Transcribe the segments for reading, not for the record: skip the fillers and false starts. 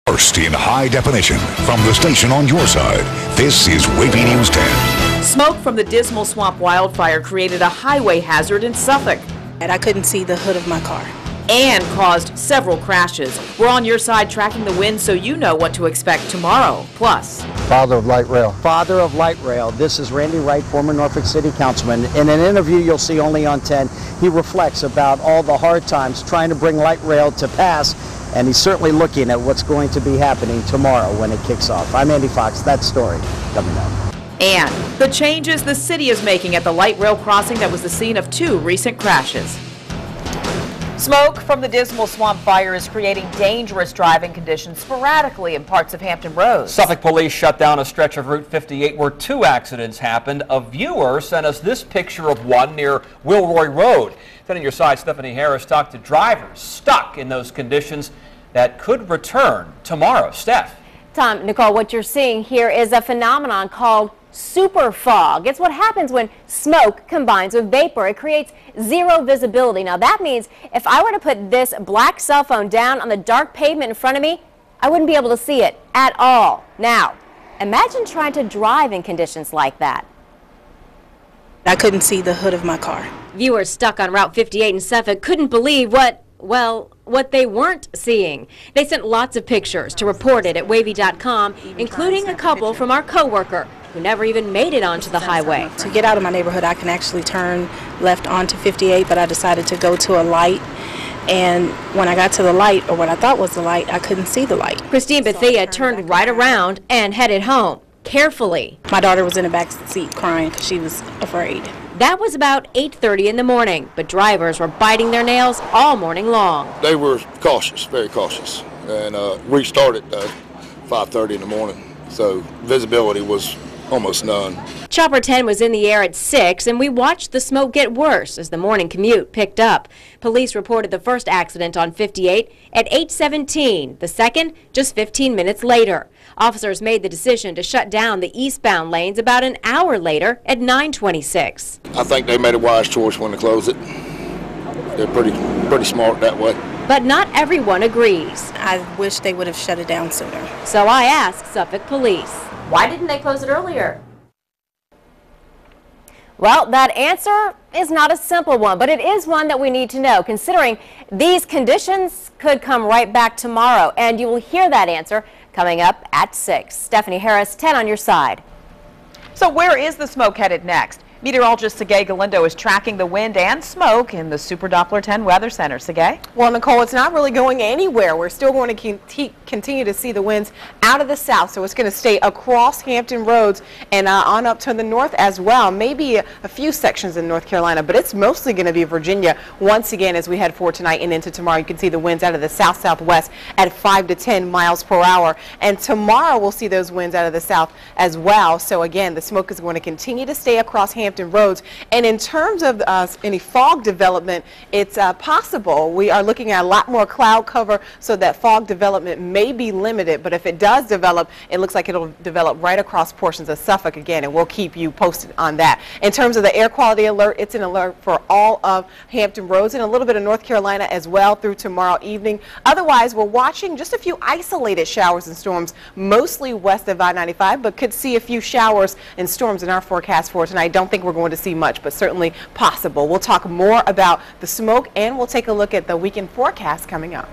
First in high definition from the station on your side, this is WAVY News 10. Smoke from the Dismal Swamp wildfire created a highway hazard in Suffolk. And I couldn't see the hood of my car. And caused several crashes. We're on your side tracking the wind so you know what to expect tomorrow. Plus, Father of Light Rail. Father of Light Rail. This is Randy Wright, former Norfolk City Councilman. In an interview you'll see only on 10, he reflects about all the hard times trying to bring light rail to pass, and he's certainly looking at what's going to be happening tomorrow when it kicks off. I'm Andy Fox. That story coming up. And the changes the city is making at the light rail crossing that was the scene of 2 recent crashes. Smoke from the Dismal Swamp fire is creating dangerous driving conditions sporadically in parts of Hampton Roads. Suffolk police shut down a stretch of Route 58 where 2 accidents happened. A viewer sent us this picture of one near Wilroy Road. Then on your side, Stephanie Harris talked to drivers stuck in those conditions that could return tomorrow. Steph. Tom, Nicole, what you're seeing here is a phenomenon called super fog. It's what happens when smoke combines with vapor. It creates zero visibility. Now that means if I were to put this black cell phone down on the dark pavement in front of me, I wouldn't be able to see it at all. Now, imagine trying to drive in conditions like that. I couldn't see the hood of my car. Viewers stuck on Route 58 in Suffolk couldn't believe what they weren't seeing. They sent lots of pictures to report it at WAVY.com, including a couple from our coworker who never even made it onto the highway. To get out of my neighborhood, I can actually turn left onto 58, but I decided to go to a light. And when I got to the light, or what I thought was the light, I couldn't see the light. Christine Bethea turned right around and headed home, carefully. My daughter was in the back seat crying because she was afraid. That was about 8:30 in the morning, but drivers were biting their nails all morning long. They were cautious, very cautious, and we started at 5:30 in the morning, so visibility was almost none. Chopper 10 was in the air at 6, and we watched the smoke get worse as the morning commute picked up. Police reported the first accident on 58 at 8:17, the second just 15 minutes later. Officers made the decision to shut down the eastbound lanes about an hour later at 9:26. I think they made a wise choice when to close it. They're pretty smart that way. But not everyone agrees. I wish they would have shut it down sooner. So I asked Suffolk Police, why didn't they close it earlier? Well, that answer is not a simple one, but it is one that we need to know, considering these conditions could come right back tomorrow. And you will hear that answer coming up at 6. Stephanie Harris, 10 on your side. So where is the smoke headed next? Meteorologist Schaad Galindo is tracking the wind and smoke in the Super Doppler 10 Weather Center. Schaad? Well, Nicole, it's not really going anywhere. We're still going to continue to see the winds out of the south, so it's going to stay across Hampton Roads and on up to the north as well. Maybe a few sections in North Carolina, but it's mostly going to be Virginia once again as we head forward tonight and into tomorrow. You can see the winds out of the south-southwest at 5 to 10 miles per hour. And tomorrow we'll see those winds out of the south as well. So again, the smoke is going to continue to stay across Hampton Roads. And in terms of any fog development, it's possible. We are looking at a lot more cloud cover, so that fog development may be limited. But if it does develop, it looks like it'll develop right across portions of Suffolk again, and we'll keep you posted on that. In terms of the air quality alert, it's an alert for all of Hampton Roads and a little bit of North Carolina as well through tomorrow evening. Otherwise, we're watching just a few isolated showers and storms, mostly west of I-95, but could see a few showers and storms in our forecast for tonight. Don't think we're going to see much, but certainly possible. We'll talk more about the smoke, and we'll take a look at the weekend forecast coming up.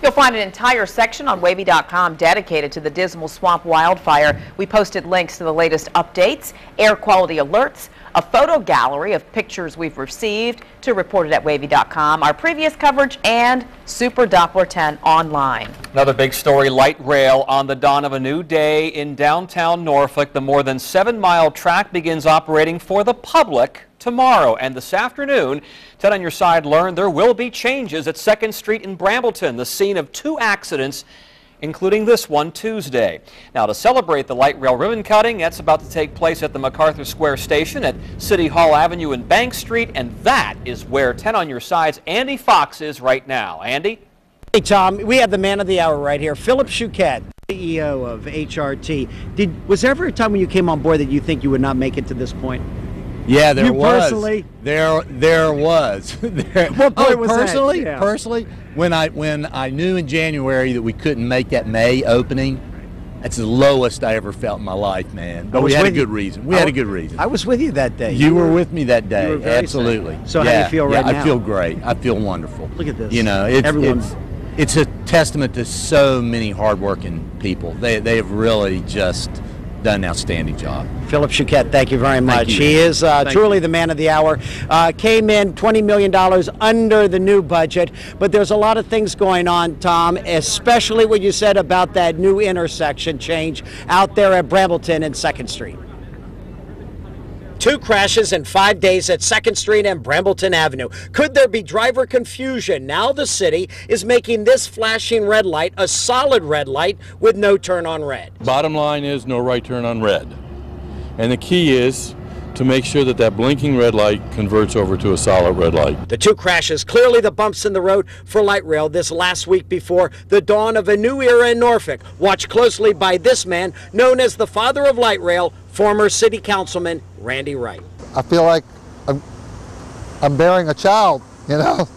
You'll find an entire section on WAVY.com dedicated to the Dismal Swamp wildfire. We posted links to the latest updates, air quality alerts, a photo gallery of pictures we've received to report it at WAVY.com, our previous coverage, and Super Doppler 10 online. Another big story, light rail on the dawn of a new day in downtown Norfolk. The more than 7-mile track begins operating for the public tomorrow. And this afternoon, Ted on your side learned there will be changes at 2nd Street in Brambleton, the scene of 2 accidents, including this one Tuesday. Now, to celebrate the light rail ribbon cutting, that's about to take place at the MacArthur Square Station at City Hall Avenue and Bank Street, and that is where 10 on your side's Andy Fox is right now. Andy? Hey, Tom, we have the man of the hour right here, Philip Schaad, CEO of HRT. Was there ever a time when you came on board that you think you would not make it to this point? Yeah, there was. Personally? There was. What point was personally? that? Yeah. Personally, when I knew in January that we couldn't make that May opening, that's the lowest I ever felt in my life, man. But we had a good reason. We had a good reason. I was with you that day. You were with me that day. You were very Absolutely. sad. So how do you feel right now? I feel great. I feel wonderful. Look at this. You know, it's a testament to so many hardworking people. They have really just done an outstanding job. Philip Schaad, thank you very much. You. He is truly the man of the hour. Came in $20 million under the new budget, but there's a lot of things going on, Tom, especially what you said about that new intersection change out there at Brambleton and 2nd Street. 2 crashes in 5 days at 2nd Street and Brambleton Avenue. Could there be driver confusion? Now the city is making this flashing red light a solid red light with no turn on red. Bottom line is no right turn on red. And the key is to make sure that that blinking red light converts over to a solid red light. The 2 crashes, clearly the bumps in the road for light rail this last week before the dawn of a new era in Norfolk. Watched closely by this man, known as the father of light rail, former city councilman Randy Wright. I feel like I'm bearing a child, you know.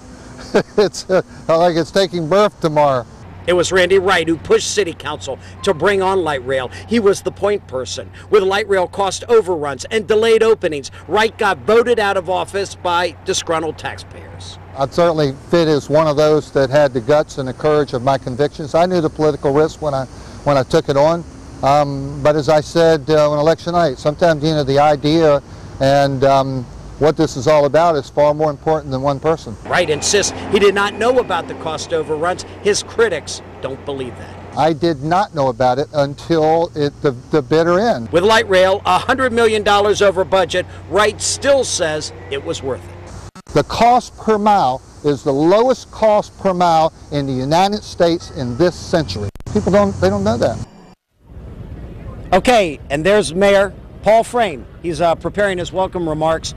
It's like it's taking birth tomorrow. It was Randy Wright who pushed City Council to bring on light rail. He was the point person. With light rail cost overruns and delayed openings, Wright got voted out of office by disgruntled taxpayers. I'd certainly fit as one of those that had the guts and the courage of my convictions. I knew the political risk when I took it on. But as I said on election night, sometimes, you know, the idea and what this is all about is far more important than one person. Wright insists he did not know about the cost overruns. His critics don't believe that. I did not know about it until the bitter end. With light rail $100 million over budget, Wright still says it was worth it. The cost per mile is the lowest cost per mile in the United States in this century. People don't know that. Okay, and there's Mayor Paul Frame. He's preparing his welcome remarks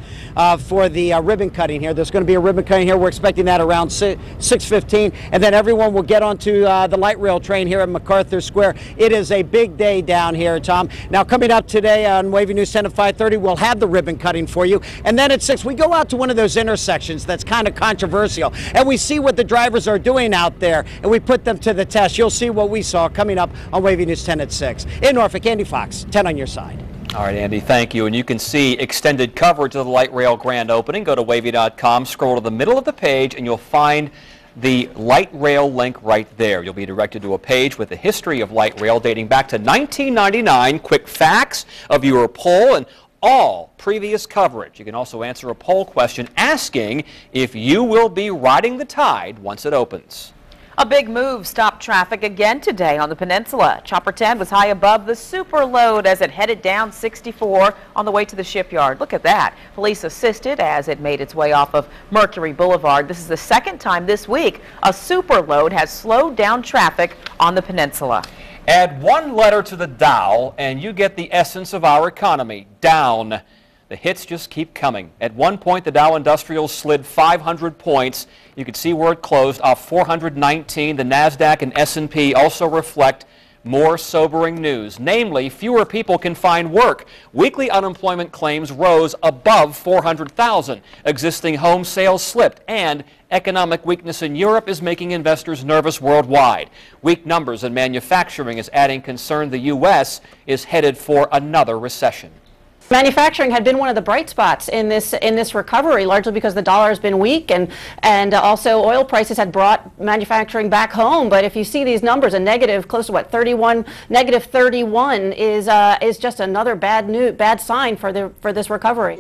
for the ribbon cutting here. There's going to be a ribbon cutting here. We're expecting that around 6:15, and then everyone will get onto the light rail train here at MacArthur Square. It is a big day down here, Tom. Now, coming up today on WAVY News 10 at 5:30, we'll have the ribbon cutting for you, and then at 6, we go out to one of those intersections that's kind of controversial, and we see what the drivers are doing out there, and we put them to the test. You'll see what we saw coming up on WAVY News 10 at 6. In Norfolk, Andy Fox, 10 on your side. All right, Andy, thank you. And you can see extended coverage of the light rail grand opening. Go to wavy.com, scroll to the middle of the page, and you'll find the light rail link right there. You'll be directed to a page with the history of light rail dating back to 1999, quick facts, a viewer poll, and all previous coverage. You can also answer a poll question asking if you will be riding the tide once it opens. A big move stopped traffic again today on the peninsula. Chopper 10 was high above the super load as it headed down 64 on the way to the shipyard. Look at that. Police assisted as it made its way off of Mercury Boulevard. This is the second time this week a super load has slowed down traffic on the peninsula. Add one letter to the Dow and you get the essence of our economy, down. The hits just keep coming. At one point, the Dow Industrial slid 500 points. You can see where it closed off 419. The NASDAQ and S&P also reflect more sobering news. Namely, fewer people can find work. Weekly unemployment claims rose above 400,000. Existing home sales slipped, and economic weakness in Europe is making investors nervous worldwide. Weak numbers in manufacturing is adding concern the U.S. is headed for another recession. Manufacturing had been one of the bright spots in this recovery, largely because the dollar has been weak and also oil prices had brought manufacturing back home. But if you see these numbers, a negative close to what, negative 31 is just another bad sign for this recovery.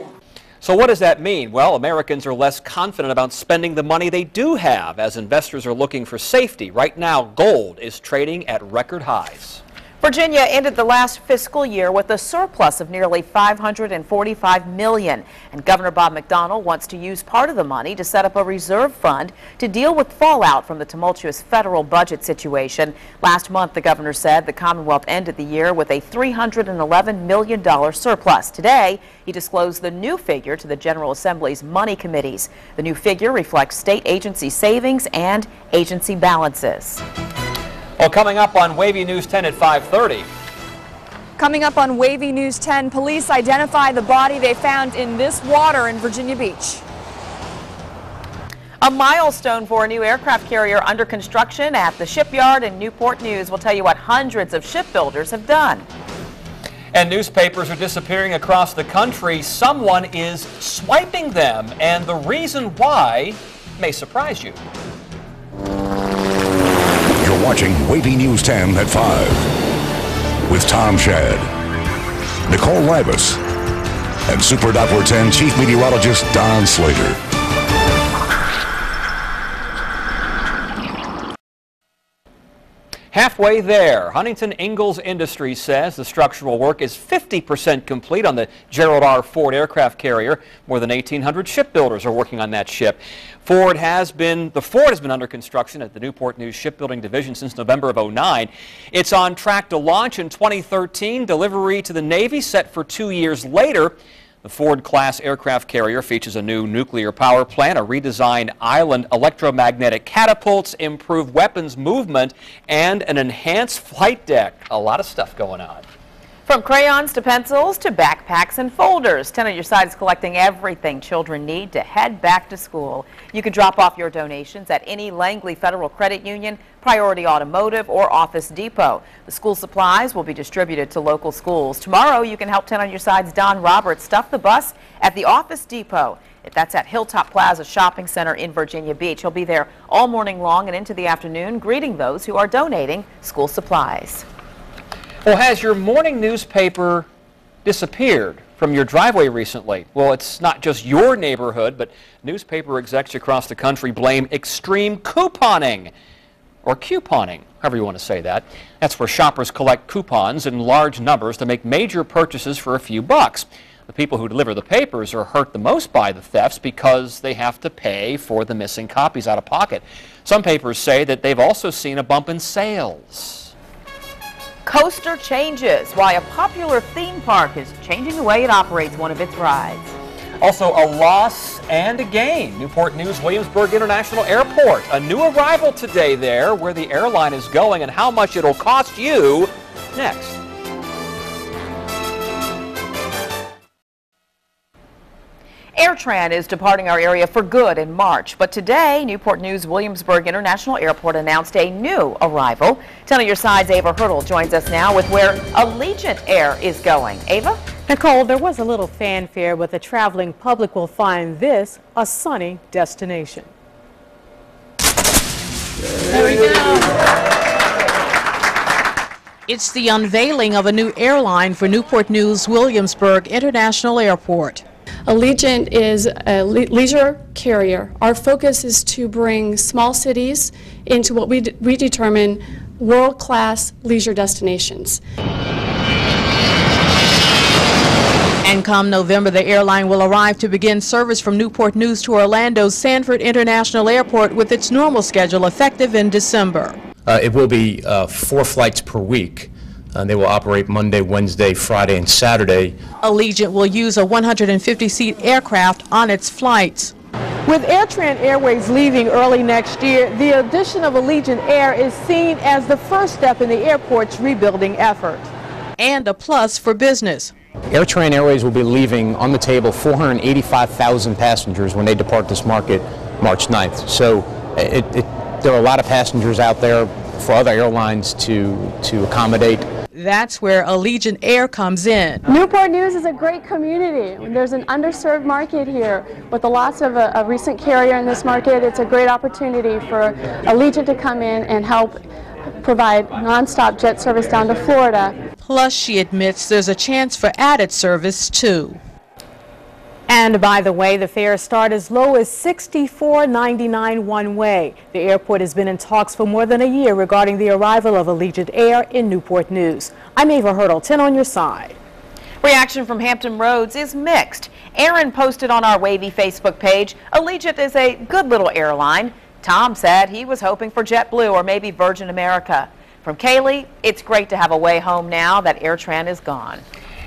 So what does that mean? Well, Americans are less confident about spending the money they do have as investors are looking for safety. Right now, gold is trading at record highs. Virginia ended the last fiscal year with a surplus of nearly $545 million, and Governor Bob McDonnell wants to use part of the money to set up a reserve fund to deal with fallout from the tumultuous federal budget situation. Last month, the governor said the Commonwealth ended the year with a $311 million surplus. Today, he disclosed the new figure to the General Assembly's money committees. The new figure reflects state agency savings and agency balances. Well, coming up on WAVY News 10 at 5:30. Coming up on WAVY News 10, police identify the body they found in this water in Virginia Beach. A milestone for a new aircraft carrier under construction at the shipyard in Newport News. We'll tell you what hundreds of shipbuilders have done. And newspapers are disappearing across the country. Someone is swiping them, and the reason why may surprise you. You're watching WAVY News 10 at 5 with Tom Schaad, Nicole, Livas, and Super Doppler 10 Chief Meteorologist Don Slater. Halfway there, Huntington Ingalls Industries says the structural work is 50% complete on the Gerald R. Ford aircraft carrier. More than 1,800 shipbuilders are working on that ship. The Ford has been under construction at the Newport News Shipbuilding Division since November of '09. It's on track to launch in 2013. Delivery to the Navy set for 2 years later. The Ford-class aircraft carrier features a new nuclear power plant, a redesigned island electromagnetic catapults, improved weapons movement, and an enhanced flight deck. A lot of stuff going on. From crayons to pencils to backpacks and folders, 10 on Your Side is collecting everything children need to head back to school. You can drop off your donations at any Langley Federal Credit Union, Priority Automotive, or Office Depot. The school supplies will be distributed to local schools. Tomorrow, you can help 10 on Your Side's Don Roberts stuff the bus at the Office Depot. That's at Hilltop Plaza Shopping Center in Virginia Beach. He'll be there all morning long and into the afternoon, greeting those who are donating school supplies. Well, has your morning newspaper disappeared from your driveway recently? Well, it's not just your neighborhood, but newspaper execs across the country blame extreme couponing, or couponing, however you want to say that. That's where shoppers collect coupons in large numbers to make major purchases for a few bucks. The people who deliver the papers are hurt the most by the thefts because they have to pay for the missing copies out of pocket. Some papers say that they've also seen a bump in sales. Coaster changes, why a popular theme park is changing the way it operates one of its rides. Also a loss and a gain. Newport News Williamsburg International Airport. A new arrival today there, where the airline is going and how much it'll cost you next. AirTran is departing our area for good in March, but today Newport News Williamsburg International Airport announced a new arrival. 10 on Your Side's Ava Hurdle joins us now with where Allegiant Air is going. Ava? Nicole, there was a little fanfare, but the traveling public will find this a sunny destination. There we go. It's the unveiling of a new airline for Newport News Williamsburg International Airport. Allegiant is a leisure carrier. Our focus is to bring small cities into what we determine world-class leisure destinations. And come November, the airline will arrive to begin service from Newport News to Orlando's Sanford International Airport with its normal schedule effective in December. It will be 4 flights per week. They will operate Monday, Wednesday, Friday, and Saturday. Allegiant will use a 150-seat aircraft on its flights. With AirTran Airways leaving early next year, the addition of Allegiant Air is seen as the first step in the airport's rebuilding effort. And a plus for business. AirTran Airways will be leaving on the table 485,000 passengers when they depart this market March 9th. So there are a lot of passengers out there for other airlines to accommodate. That's where Allegiant Air comes in. Newport News is a great community. There's an underserved market here. With the loss of a recent carrier in this market, it's a great opportunity for Allegiant to come in and help provide nonstop jet service down to Florida. Plus, she admits there's a chance for added service, too. And by the way, the fares start as low as $64.99 one way. The airport has been in talks for more than a year regarding the arrival of Allegiant Air in Newport News. I'm Ava Hurdle, 10 on Your Side. Reaction from Hampton Roads is mixed. Aaron posted on our WAVY Facebook page, Allegiant is a good little airline. Tom said he was hoping for JetBlue or maybe Virgin America. From Kaylee, it's great to have a way home now that AirTran is gone.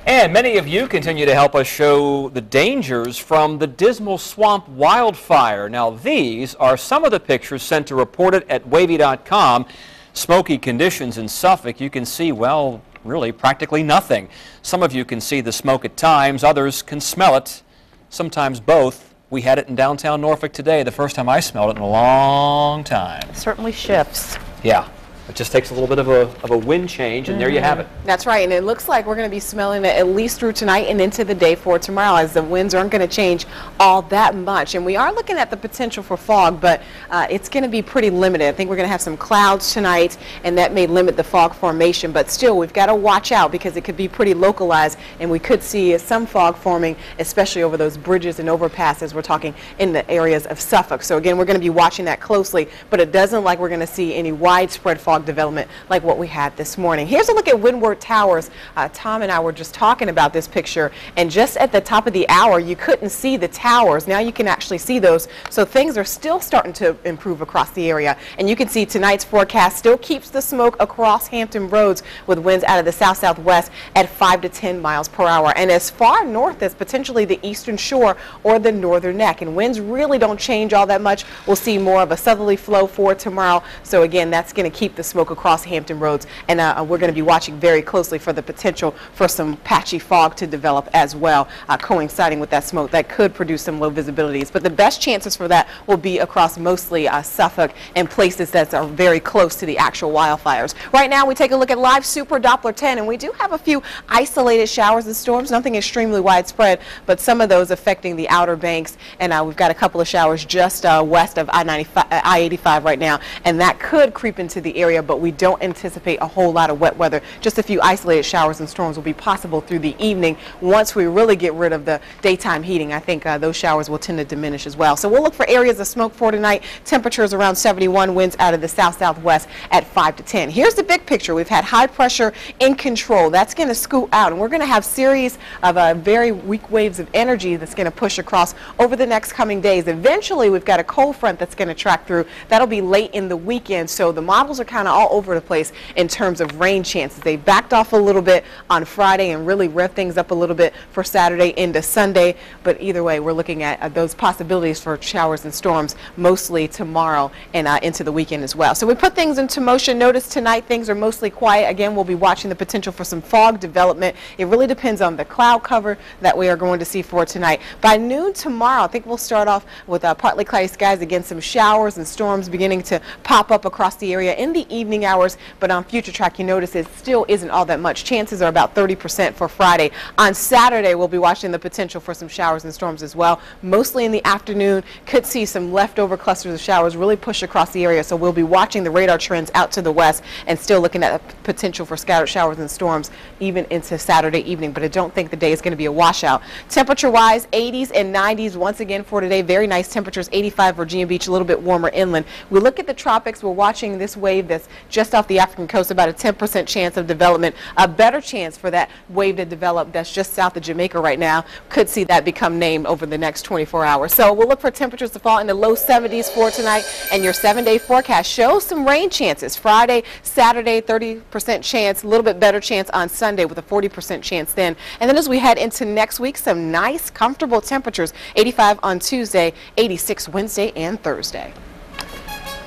And many of you continue to help us show the dangers from the Dismal Swamp wildfire. Now, these are some of the pictures sent to Reported at WAVY.com. Smoky conditions in Suffolk. You can see, well, really practically nothing. Some of you can see the smoke at times. Others can smell it, sometimes both. We had it in downtown Norfolk today, the first time I smelled it in a long time. It certainly shifts. Yeah. It just takes a little bit of a wind change, and there you have it. That's right, and it looks like we're going to be smelling it at least through tonight and into the day for tomorrow, as the winds aren't going to change all that much. And we are looking at the potential for fog, but it's going to be pretty limited. I think we're going to have some clouds tonight, and that may limit the fog formation. But still, we've got to watch out because it could be pretty localized, and we could see some fog forming, especially over those bridges and overpasses. We're talking in the areas of Suffolk. So again, we're going to be watching that closely, but it doesn't look like we're going to see any widespread fog development like what we had this morning. Here's a look at Windward Towers. Tom and I were just talking about this picture, and just at the top of the hour you couldn't see the towers. Now you can actually see those, so things are still starting to improve across the area. And you can see tonight's forecast still keeps the smoke across Hampton roads with winds out of the south-southwest at 5 to 10 miles per hour, and as far north as potentially the eastern shore or the northern neck. And winds really don't change all that much. We'll see more of a southerly flow for tomorrow, so again, that's going to keep the smoke across Hampton roads, and we're going to be watching very closely for the potential for some patchy fog to develop as well, coinciding with that smoke that could produce some low visibilities. But the best chances for that will be across mostly Suffolk and places that are very close to the actual wildfires. Right now we take a look at live Super Doppler 10, and we do have a few isolated showers and storms, nothing extremely widespread, but some of those affecting the Outer Banks, and we've got a couple of showers just west of I-85 right now, and that could creep into the area, but we don't anticipate a whole lot of wet weather. Just a few isolated showers and storms will be possible through the evening. Once we really get rid of the daytime heating, I think those showers will tend to diminish as well. So we'll look for areas of smoke for tonight. Temperatures around 71, winds out of the south-southwest at 5 to 10. Here's the big picture. We've had high pressure in control. That's going to scoot out, and we're going to have series of very weak waves of energy that's going to push across over the next coming days. Eventually, we've got a cold front that's going to track through. That'll be late in the weekend, so the models are kind of all over the place in terms of rain chances. They backed off a little bit on Friday and really revved things up a little bit for Saturday into Sunday, but either way, we're looking at those possibilities for showers and storms mostly tomorrow and into the weekend as well. So we put things into motion. Notice tonight things are mostly quiet. Again, we'll be watching the potential for some fog development. It really depends on the cloud cover that we are going to see for tonight. By noon tomorrow, I think we'll start off with partly cloudy skies. Again, some showers and storms beginning to pop up across the area in the evening hours, but on future track you notice it still isn't all that much. Chances are about 30% for Friday. On Saturday, we'll be watching the potential for some showers and storms as well, mostly in the afternoon. Could see some leftover clusters of showers really push across the area, so we'll be watching the radar trends out to the west and still looking at the potential for scattered showers and storms even into Saturday evening, but I don't think the day is going to be a washout. Temperature wise, 80s and 90s once again for today. Very nice temperatures. 85 Virginia Beach, a little bit warmer inland. We look at the tropics. We're watching this wave that's just off the African coast, about a 10% chance of development. A better chance for that wave to develop that's just south of Jamaica right now. Could see that become named over the next 24 hours. So we'll look for temperatures to fall in the low 70s for tonight, and your 7-day forecast shows some rain chances. Friday, Saturday, 30% chance, a little bit better chance on Sunday with a 40% chance then. And then as we head into next week, some nice, comfortable temperatures. 85 on Tuesday, 86 Wednesday and Thursday.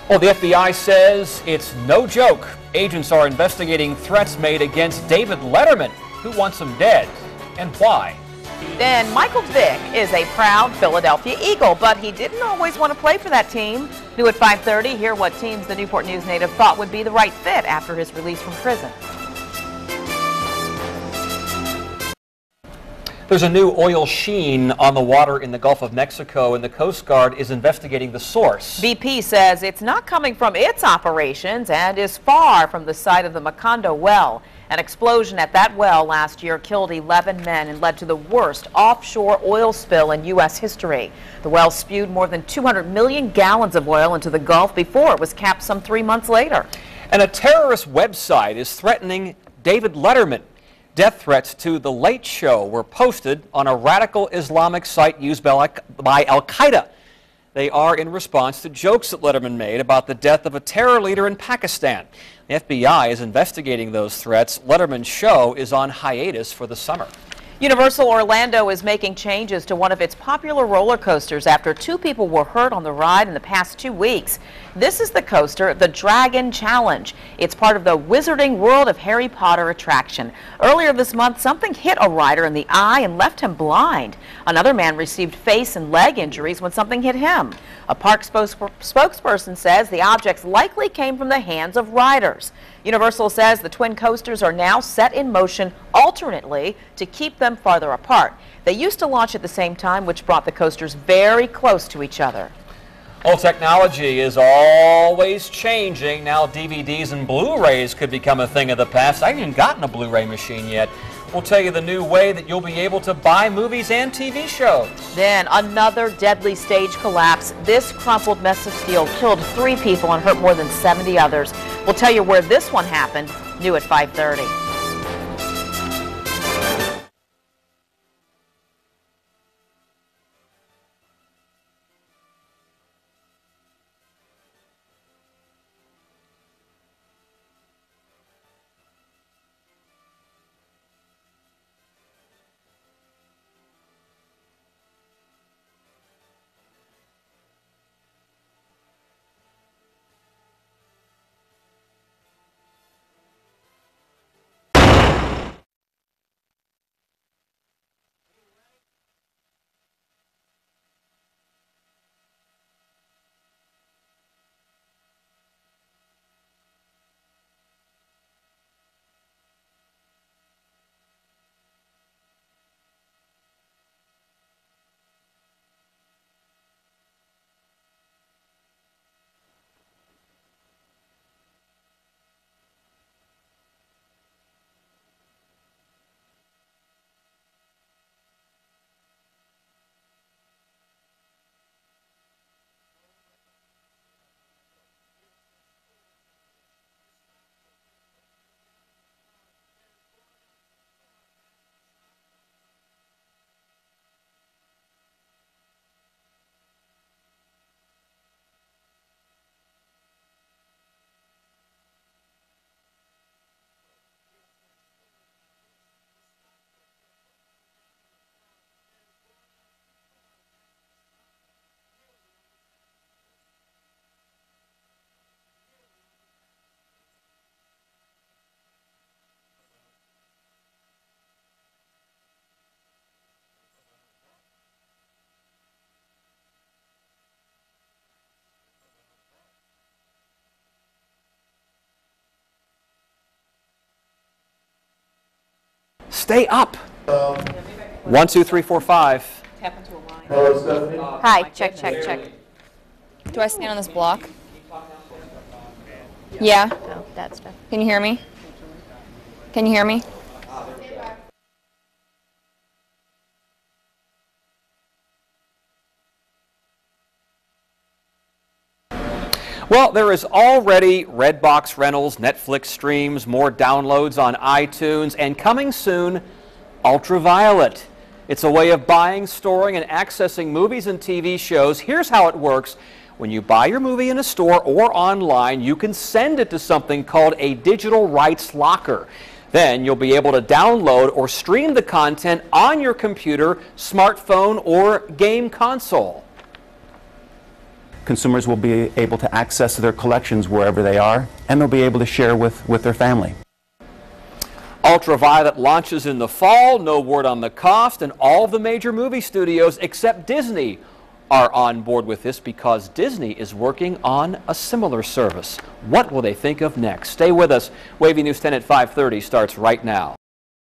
Well, the FBI says it's no joke. Agents are investigating threats made against David Letterman. Who wants him dead and why? Then Michael Vick is a proud Philadelphia Eagle, but he didn't always want to play for that team. New at 5:30, hear what teams the Newport News native thought would be the right fit after his release from prison. There's a new oil sheen on the water in the Gulf of Mexico, and the Coast Guard is investigating the source. BP says it's not coming from its operations and is far from the site of the Macondo well. An explosion at that well last year killed 11 men and led to the worst offshore oil spill in U.S. history. The well spewed more than 200 million gallons of oil into the Gulf before it was capped some 3 months later. And a terrorist website is threatening David Letterman. Death threats to The Late Show were posted on a radical Islamic site used by Al-Qaeda. They are in response to jokes that Letterman made about the death of a terror leader in Pakistan. The FBI is investigating those threats. Letterman's show is on hiatus for the summer. Universal Orlando is making changes to one of its popular roller coasters after 2 people were hurt on the ride in the past 2 weeks. This is the coaster, the Dragon Challenge. It's part of the Wizarding World of Harry Potter attraction. Earlier this month, something hit a rider in the eye and left him blind. Another man received face and leg injuries when something hit him. A park spokesperson says the objects likely came from the hands of riders. Universal says the twin coasters are now set in motion alternately to keep them farther apart. They used to launch at the same time, which brought the coasters very close to each other. Well, technology is always changing. Now DVDs and Blu-rays could become a thing of the past. I haven't even gotten a Blu-ray machine yet. We'll tell you the new way that you'll be able to buy movies and TV shows. Then another deadly stage collapse. This crumpled mess of steel killed 3 people and hurt more than 70 others. We'll tell you where this one happened, new at 5:30. Stay up. 1, 2, 3, 4, 5. Hello, Stephanie. Hi, check. Do I stand on this block? Yeah? Oh, that's stuff. Can you hear me? Can you hear me? Well, there is already Redbox rentals, Netflix streams, more downloads on iTunes, and coming soon, Ultraviolet. It's a way of buying, storing, and accessing movies and TV shows. Here's how it works. When you buy your movie in a store or online, you can send it to something called a digital rights locker. Then you'll be able to download or stream the content on your computer, smartphone, or game console. Consumers will be able to access their collections wherever they are, and they'll be able to share with their family. Ultraviolet launches in the fall, no word on the cost, and all the major movie studios except Disney are on board with this because Disney is working on a similar service. What will they think of next? Stay with us. WAVY News 10 at 5:30 starts right now.